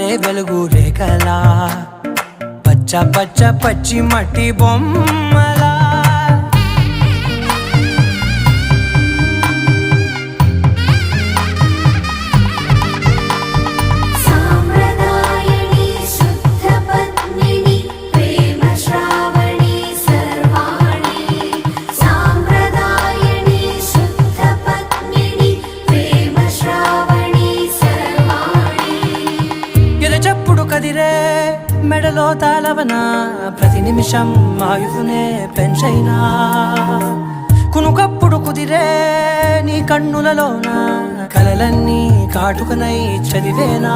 పారే వెలుగు రేఖలా పచ్చ పచ్చ పచ్చి మట్టి బొమ్మలా కదిరే మెడలో తాళవన ప్రతి నిమిషం ఆయుధునే పెంచైనా కునుకప్పుడు కుదిరే నీ కన్నులలోన కలలన్నీ కాటుకనై చదివేనా